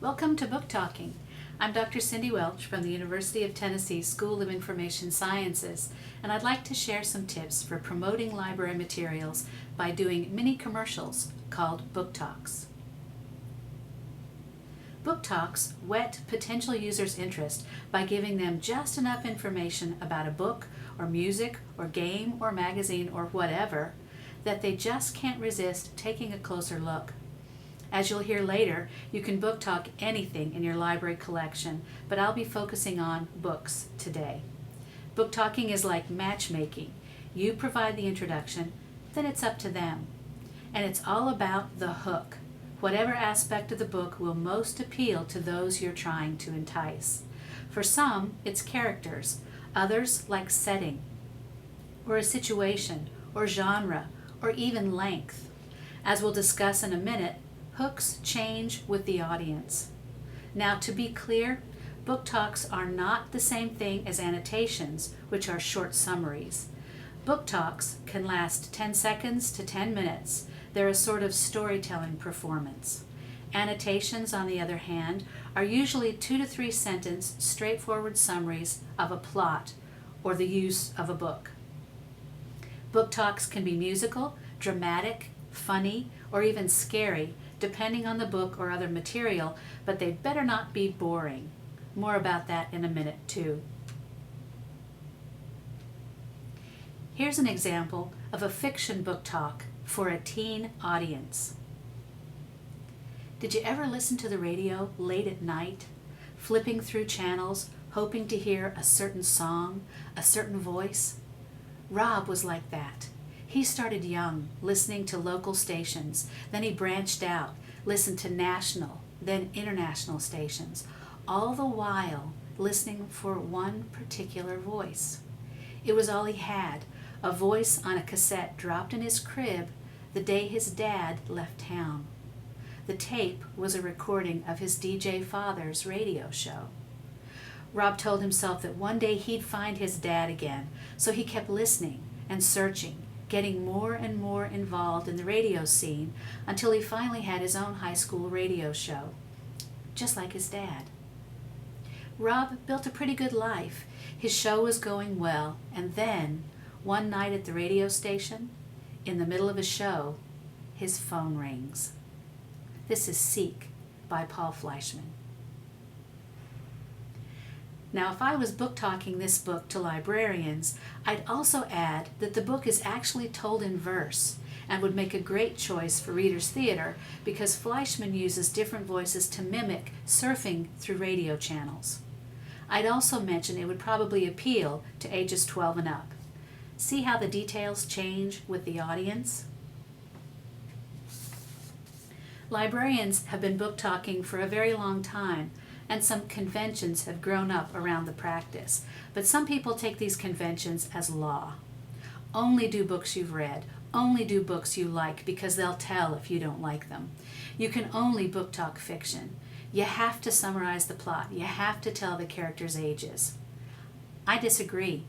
Welcome to Booktalking. I'm Dr. Cindy Welch from the University of Tennessee School of Information Sciences, and I'd like to share some tips for promoting library materials by doing mini commercials called book talks. Book talks whet potential users' interest by giving them just enough information about a book or music or game or magazine or whatever that they just can't resist taking a closer look. As you'll hear later, you can book talk anything in your library collection, but I'll be focusing on books today. Book talking is like matchmaking. You provide the introduction, then it's up to them. And it's all about the hook. Whatever aspect of the book will most appeal to those you're trying to entice. For some, it's characters. Others like setting, or a situation, or genre, or even length. As we'll discuss in a minute, hooks change with the audience. Now, to be clear, book talks are not the same thing as annotations, which are short summaries. Book talks can last 10 seconds to 10 minutes. They're a sort of storytelling performance. Annotations, on the other hand, are usually 2 to 3 sentence, straightforward summaries of a plot or the use of a book. Book talks can be musical, dramatic, funny, or even scary, depending on the book or other material, but they'd better not be boring. More about that in a minute, too. Here's an example of a fiction book talk for a teen audience. Did you ever listen to the radio late at night, flipping through channels, hoping to hear a certain song, a certain voice? Rob was like that. He started young, listening to local stations. Then he branched out, listened to national, then international stations, all the while listening for one particular voice. It was all he had, a voice on a cassette dropped in his crib the day his dad left town. The tape was a recording of his DJ father's radio show. Rob told himself that one day he'd find his dad again, so he kept listening and searching, getting more and more involved in the radio scene until he finally had his own high school radio show, just like his dad. Rob built a pretty good life. His show was going well, and then, one night at the radio station, in the middle of a show, his phone rings. This is Seek by Paul Fleischman. Now, if I was book talking this book to librarians, I'd also add that the book is actually told in verse and would make a great choice for readers' theater because Fleischman uses different voices to mimic surfing through radio channels. I'd also mention it would probably appeal to ages 12 and up. See how the details change with the audience? Librarians have been book talking for a very long time, and some conventions have grown up around the practice. But some people take these conventions as law. Only do books you've read. Only do books you like because they'll tell if you don't like them. You can only book talk fiction. You have to summarize the plot. You have to tell the characters' ages. I disagree.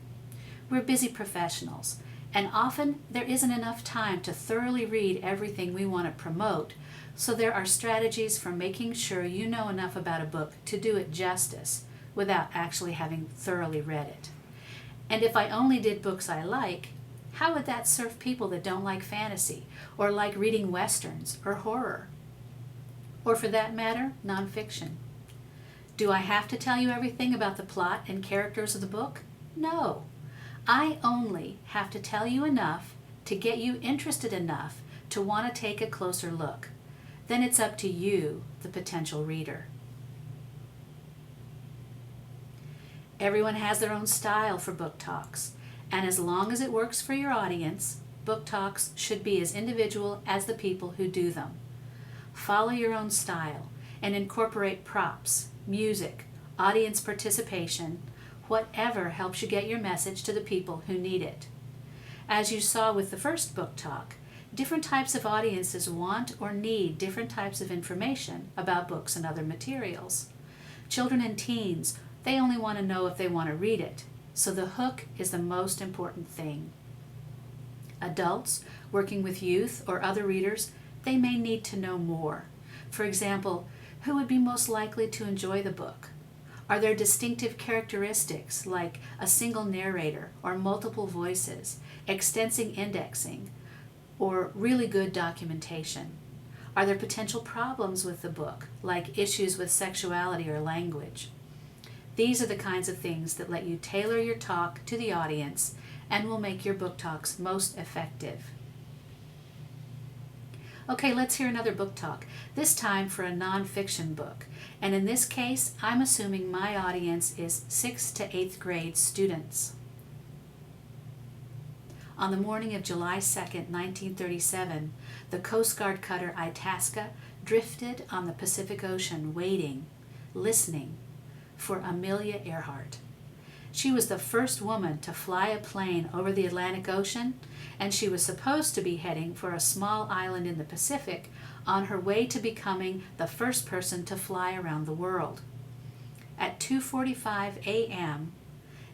We're busy professionals, and often there isn't enough time to thoroughly read everything we want to promote, so there are strategies for making sure you know enough about a book to do it justice without actually having thoroughly read it. And if I only did books I like, how would that serve people that don't like fantasy or like reading westerns or horror? Or for that matter, nonfiction. Do I have to tell you everything about the plot and characters of the book? No. I only have to tell you enough to get you interested enough to want to take a closer look. Then it's up to you, the potential reader. Everyone has their own style for book talks, and as long as it works for your audience, book talks should be as individual as the people who do them. Follow your own style and incorporate props, music, audience participation, whatever helps you get your message to the people who need it. As you saw with the first book talk, different types of audiences want or need different types of information about books and other materials. Children and teens, they only want to know if they want to read it, so the hook is the most important thing. Adults working with youth or other readers, they may need to know more. For example, Who would be most likely to enjoy the book? Are there distinctive characteristics like a single narrator or multiple voices, extensive indexing, or really good documentation? Are there potential problems with the book, like issues with sexuality or language? These are the kinds of things that let you tailor your talk to the audience and will make your book talks most effective. Okay, let's hear another book talk, this time for a nonfiction book. And in this case, I'm assuming my audience is 6th to 8th grade students. On the morning of July 2nd, 1937, the Coast Guard cutter Itasca drifted on the Pacific Ocean waiting, listening for Amelia Earhart. She was the first woman to fly a plane over the Atlantic Ocean, and she was supposed to be heading for a small island in the Pacific on her way to becoming the first person to fly around the world. At 2:45 a.m.,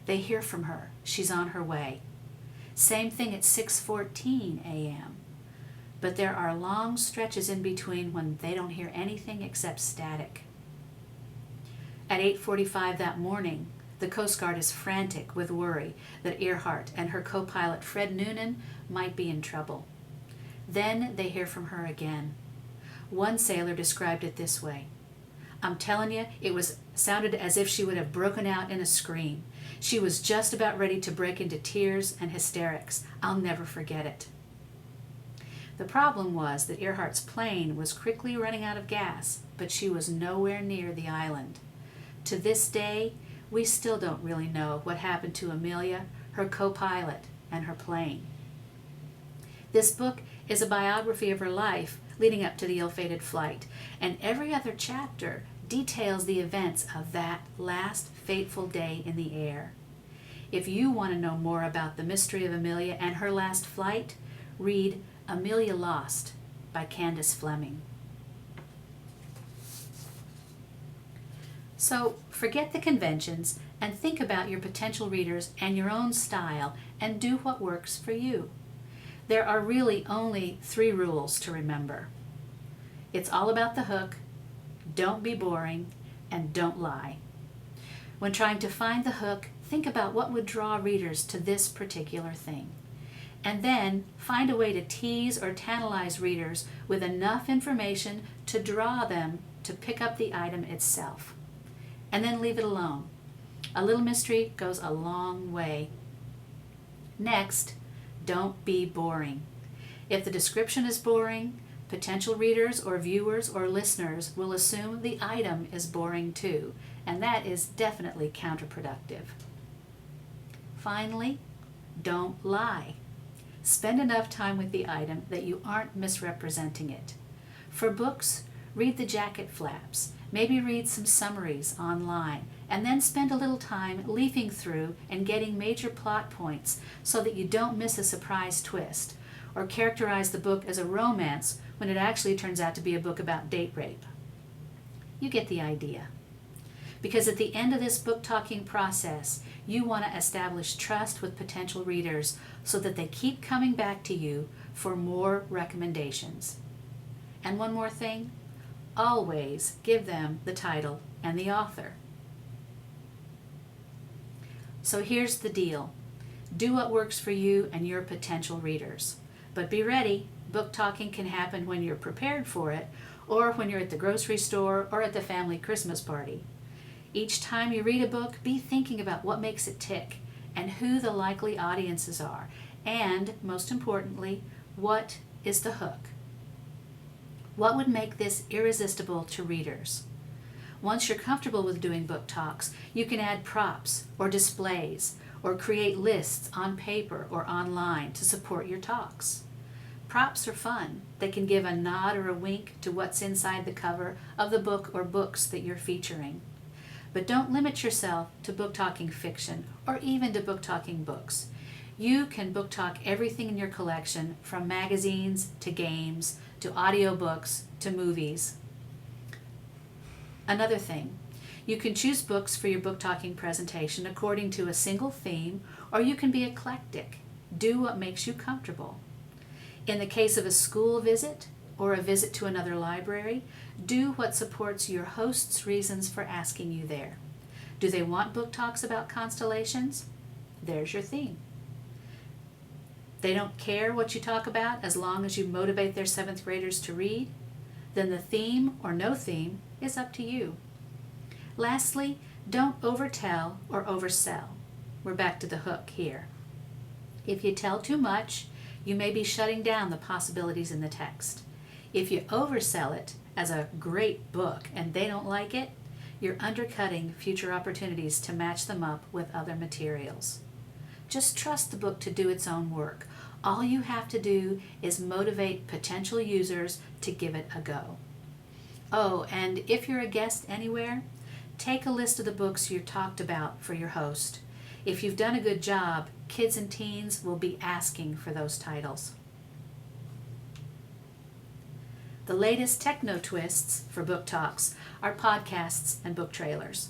they hear from her. She's on her way. Same thing at 6:14 a.m. But there are long stretches in between when they don't hear anything except static. At 8:45 that morning, the Coast Guard is frantic with worry that Earhart and her co-pilot Fred Noonan might be in trouble. Then they hear from her again. One sailor described it this way: "I'm telling you, it sounded as if she would have broken out in a scream. She was just about ready to break into tears and hysterics. I'll never forget it." The problem was that Earhart's plane was quickly running out of gas, but she was nowhere near the island. To this day, we still don't really know what happened to Amelia, her co-pilot, and her plane. This book is a biography of her life leading up to the ill-fated flight, and every other chapter details the events of that last fateful day in the air. If you want to know more about the mystery of Amelia and her last flight, read Amelia Lost by Candace Fleming. So forget the conventions and think about your potential readers and your own style and do what works for you. There are really only 3 rules to remember. It's all about the hook, don't be boring, and don't lie. When trying to find the hook, think about what would draw readers to this particular thing. And then find a way to tease or tantalize readers with enough information to draw them to pick up the item itself. And then leave it alone. A little mystery goes a long way. Next, don't be boring. If the description is boring, potential readers or viewers or listeners will assume the item is boring too, and that is definitely counterproductive. Finally, don't lie. Spend enough time with the item that you aren't misrepresenting it. For books, read the jacket flaps. Maybe read some summaries online, and then spend a little time leafing through and getting major plot points so that you don't miss a surprise twist, or characterize the book as a romance when it actually turns out to be a book about date rape. You get the idea. Because at the end of this book talking process, you want to establish trust with potential readers so that they keep coming back to you for more recommendations. And one more thing, always give them the title and the author. So here's the deal. Do what works for you and your potential readers. But be ready. Book talking can happen when you're prepared for it, or when you're at the grocery store or at the family Christmas party. Each time you read a book, be thinking about what makes it tick and who the likely audiences are, and most importantly, what is the hook? What would make this irresistible to readers? Once you're comfortable with doing book talks, you can add props or displays or create lists on paper or online to support your talks. Props are fun. They can give a nod or a wink to what's inside the cover of the book or books that you're featuring. But don't limit yourself to book talking fiction or even to book talking books. You can book talk everything in your collection, from magazines to games to audiobooks to movies. Another thing, you can choose books for your book talking presentation according to a single theme, or you can be eclectic. Do what makes you comfortable. In the case of a school visit, or a visit to another library, do what supports your host's reasons for asking you there. Do they want book talks about constellations? There's your theme. They don't care what you talk about as long as you motivate their 7th graders to read? Then the theme or no theme is up to you. Lastly, don't overtell or oversell. We're back to the hook here. If you tell too much, you may be shutting down the possibilities in the text. If you oversell it as a great book and they don't like it, you're undercutting future opportunities to match them up with other materials. Just trust the book to do its own work. All you have to do is motivate potential users to give it a go. Oh, and if you're a guest anywhere, take a list of the books you talked about for your host. If you've done a good job, kids and teens will be asking for those titles. The latest techno twists for book talks are podcasts and book trailers.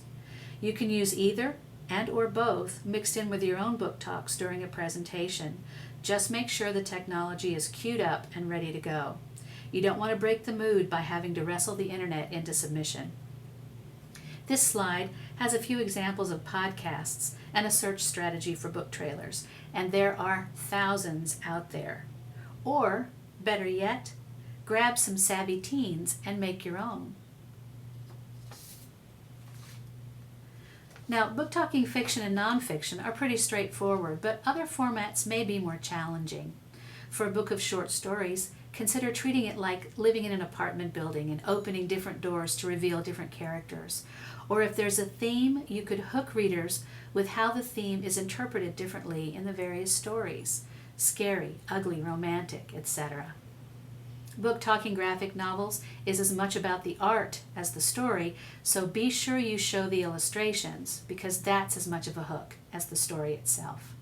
You can use either and or both mixed in with your own book talks during a presentation. Just make sure the technology is queued up and ready to go. You don't want to break the mood by having to wrestle the internet into submission. This slide has a few examples of podcasts and a search strategy for book trailers, and there are thousands out there. Or, better yet, grab some savvy teens and make your own. Now, book talking fiction and nonfiction are pretty straightforward, but other formats may be more challenging. For a book of short stories, consider treating it like living in an apartment building and opening different doors to reveal different characters. Or if there's a theme, you could hook readers with how the theme is interpreted differently in the various stories: scary, ugly, romantic, etc. Book talking graphic novels is as much about the art as the story, so be sure you show the illustrations, because that's as much of a hook as the story itself.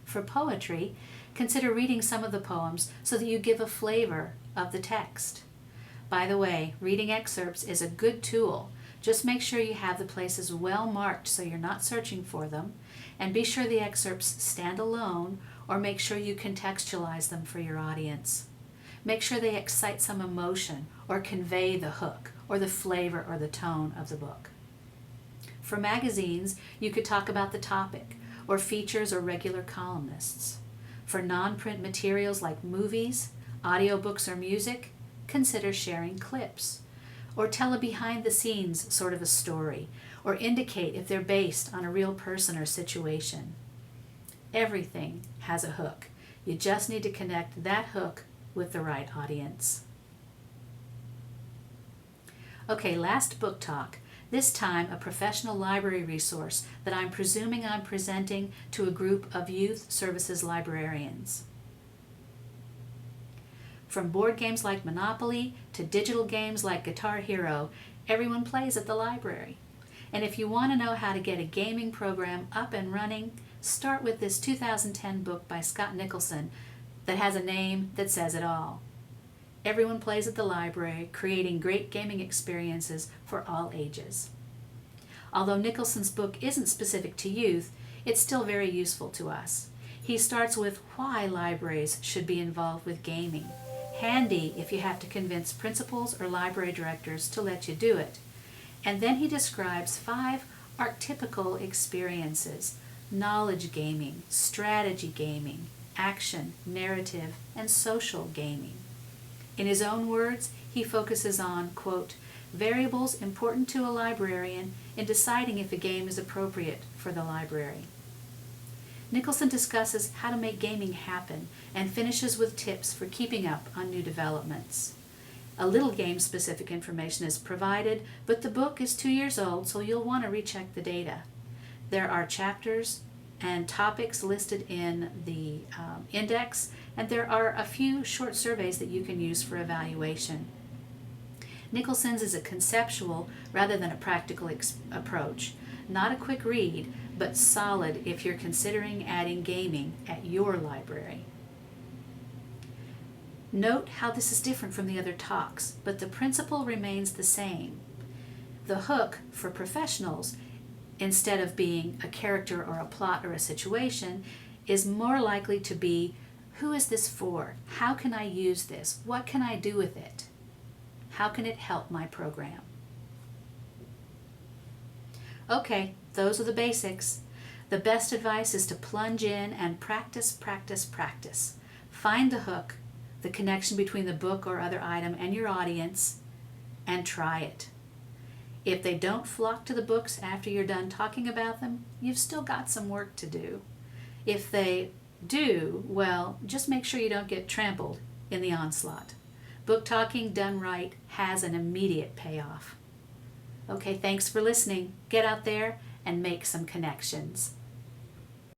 For poetry, consider reading some of the poems so that you give a flavor of the text. By the way, reading excerpts is a good tool. Just make sure you have the places well marked so you're not searching for them, and be sure the excerpts stand alone, or make sure you contextualize them for your audience. Make sure they excite some emotion or convey the hook or the flavor or the tone of the book. For magazines, you could talk about the topic or features or regular columnists. For non-print materials like movies, audiobooks, or music, consider sharing clips. Or tell a behind-the-scenes sort of a story, or indicate if they're based on a real person or situation. Everything has a hook. You just need to connect that hook with the right audience. Okay, last book talk. This time a professional library resource that I'm presuming I'm presenting to a group of youth services librarians. From board games like Monopoly to digital games like Guitar Hero, everyone plays at the library. And if you want to know how to get a gaming program up and running, start with this 2010 book by Scott Nicholson that has a name that says it all. Everyone plays at the library, creating great gaming experiences for all ages. Although Nicholson's book isn't specific to youth, it's still very useful to us. He starts with why libraries should be involved with gaming. Handy if you have to convince principals or library directors to let you do it. And then he describes 5 archetypical experiences: knowledge gaming, strategy gaming, action, narrative, and social gaming. In his own words, he focuses on, quote, variables important to a librarian in deciding if a game is appropriate for the library. Nicholson discusses how to make gaming happen and finishes with tips for keeping up on new developments. A little game-specific information is provided, but the book is 2 years old, so you'll want to recheck the data. There are chapters and topics listed in the index, and there are a few short surveys that you can use for evaluation. Nicholson's is a conceptual rather than a practical approach. Not a quick read, but solid if you're considering adding gaming at your library. Note how this is different from the other talks, but the principle remains the same. The hook for professionals, instead of being a character or a plot or a situation, is more likely to be Who is this for? How can I use this? What can I do with it? How can it help my program? Okay, those are the basics. The best advice is to plunge in and practice, practice, practice. Find the hook, the connection between the book or other item and your audience, and try it. If they don't flock to the books after you're done talking about them, you've still got some work to do. If they do, well, just make sure you don't get trampled in the onslaught. Book talking done right has an immediate payoff. Okay, thanks for listening. Get out there and make some connections.